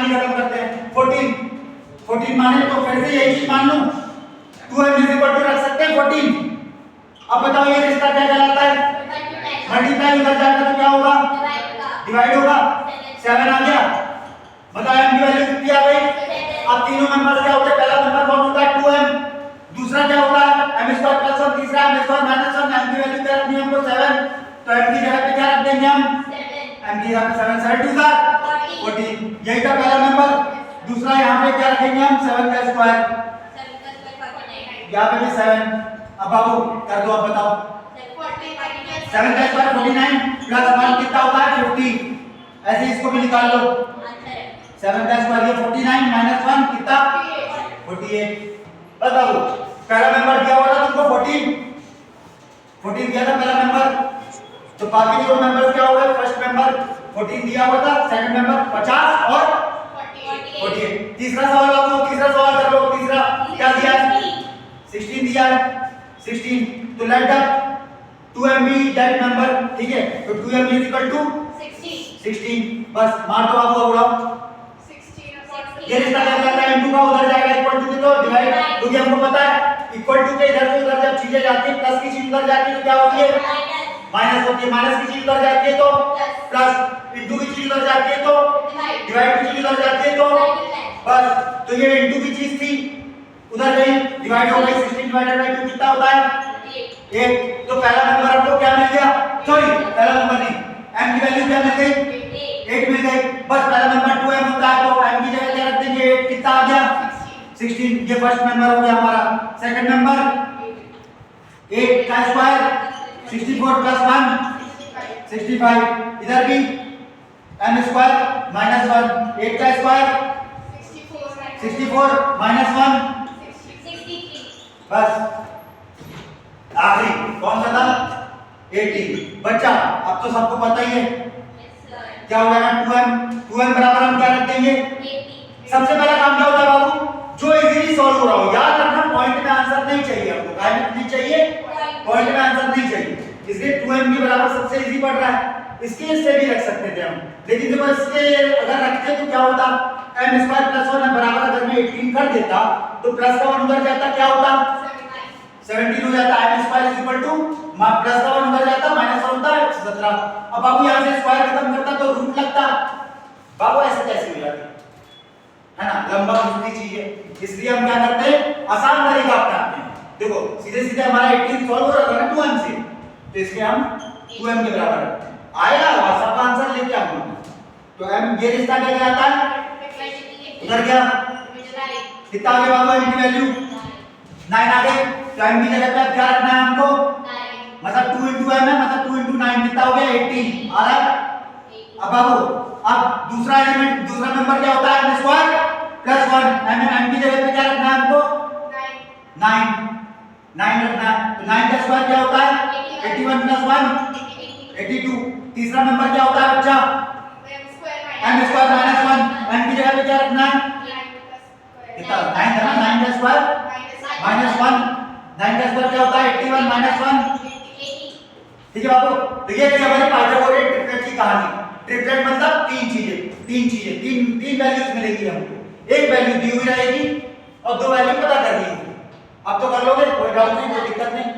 कहानी खत्म करते हैं। 14 माने तो फिर से यही चीज मान लूं 2m इज इक्वल टू रख सकते हैं 14। अब बताओ ये रिश्ता क्या कहलाता है? मल्टीप्लाई उधर जाएगा तो क्या होगा? डिवाइड होगा। 7 आ गया। बताओ m की वैल्यू कितनी आ गई? अब तीनों मेंबर्स क्या होते हैं? पहला मेंबर कौन होता है? 2m। दूसरा क्या होता है? m square plus 1। तीसरा m स्क्वायर माइनस 1। m की वैल्यू क्या रखनी है हमको? 7। तो m की जगह पे क्या रख देंगे हम? 7। m की जगह पे 7 7 2 14। यही था पहला मेंबर। दूसरा यहाँ पे क्या रखेंगे हम? 7 का स्क्वायर। यहाँ पे भी 7। अब बाबू कर दो, अब बताओ 7 का स्क्वायर 49 प्लस 1 कितना होता है? 50। ऐसे इसको भी निकाल लो। 7 का स्क्वायर ये 49 माइनस 1 कितना? 48। बताओ पहला मेंबर दिया हुआ था तुमको 14 दिया था पहला मेंबर। तो बाकी दो मेंबर्स क्या हो गए? फर्स्ट मेंबर 14 दिया हुआ था, सेकंड मेंबर 50 और 48। तीसरा सवाल बाबू, तीसरा सवाल कर लो। तीसरा क्या दिया है? 16 दिया है। 16 तो let the 2m be that number, ठीक है? तो 2m is equal to 16। बस मार दो बाबू, उड़ाओ। ये रिश्ता क्या कहलाता है? इनटू का उधर जाएगा इक्वल टू के तो डिवाइड, क्योंकि हमको पता है इक्वल टू के इधर से उधर जब चीजें जाती है प्लस की चीज उधर जाती है तो क्या होती है? माइनस होती है। माइनस की चीज उधर जाती है तो प्लस, इनटू की चीज उधर जाती है तो डिवाइड की चीज उधर जाती है तो बस। तो ये इनटू की चीज थी, उधर गई, डिवाइड हो गई। 16 डिवाइडेड बाय 2 कितना होता है? 1। तो पहला नंबर हमको क्या मिल गया? सॉरी पहला नंबर नहीं, m की वैल्यू क्या मिल गई? 8 मिल गई। बस पहला नंबर 2m होता है तो m की जगह क्या रख देंगे? 8 कितना आ गया? 16। ये फर्स्ट नंबर हो गया हमारा। सेकंड नंबर 8 का स्क्वायर 64 प्लस 1 65। इधर भी m स्क्वायर माइनस 1। 8 का स्क्वायर 64 माइनस 1 बस। आखिरी कौन सा था? 18। बच्चा अब तो सबको पता ही है क्या हो जाएगा? 2m बराबर हम क्या रख देंगे? सबसे पहला काम क्या होता है बाबू? जो इजीली सॉल्व हो रहा हो। याद रखना पॉइंट में आंसर नहीं चाहिए हमको। काय में नहीं चाहिए? पॉइंट में आंसर नहीं चाहिए। इसलिए 2m के बराबर सबसे इजी पड़ रहा है। इसके इससे भी रख सकते थे हम, लेकिन जब इसके अगर रखते तो क्या होता? m स्क्वायर प्लस 1 बराबर अगर मैं 18 कर देता तो प्लस का 1 उधर जाता, क्या होता? 17 हो जाता। m square is equal two plus का 1 उधर जाता, माइनस 1 होता है 17। अब बाबू यहां से स्क्वायर खत्म करता तो रूट लगता। बाबू ऐसे कैसे हो जाती है ना? लंबा खींचनी चाहिए। इसलिए हम क्या करते हैं? आसान तरीका अपनाते हैं। देखो सीधे सीधे हमारा 18 सॉल्व हो रहा था ना 2m से, तो इसलिए हम 2m के बराबर रखते हैं। आएगा सब आंसर लेके आऊंगा। तो m ये रिश्ता क्या कहलाता है? उधर क्या कितना आ गया बाबू? m की वैल्यू 9 आ गई। तो m की जगह पे क्या रखना है हमको? मतलब 2 into m है, मतलब 2 into 9 कितना हो गया? 18 आ रहा है। अब बाबू अब दूसरा एलिमेंट, दूसरा नंबर क्या होता है? m square plus 1। m की जगह पे क्या रखना है हमको? 9 रखना है। तो 9 का स्क्वायर क्या होता है? 81 प्लस 1 82। तीसरा नंबर क्या होता है बच्चा? m square minus 1। m की जगह पे क्या रखना है? कितना? 9 था ना? 9 का स्क्वायर माइनस 1। 9 का स्क्वायर क्या होता है? 81 माइनस 1। ठीक है बाबू। तो ये थी हमारी पाइथागोरस ट्रिपलेट की कहानी। ट्रिपलेट मतलब तीन वैल्यूज मिलेगी हमको। एक वैल्यू दी हुई रहेगी और दो वैल्यू पता करनी होगी। अब तो कर लोगे, कोई डाउट नहीं, कोई दिक्कत नहीं।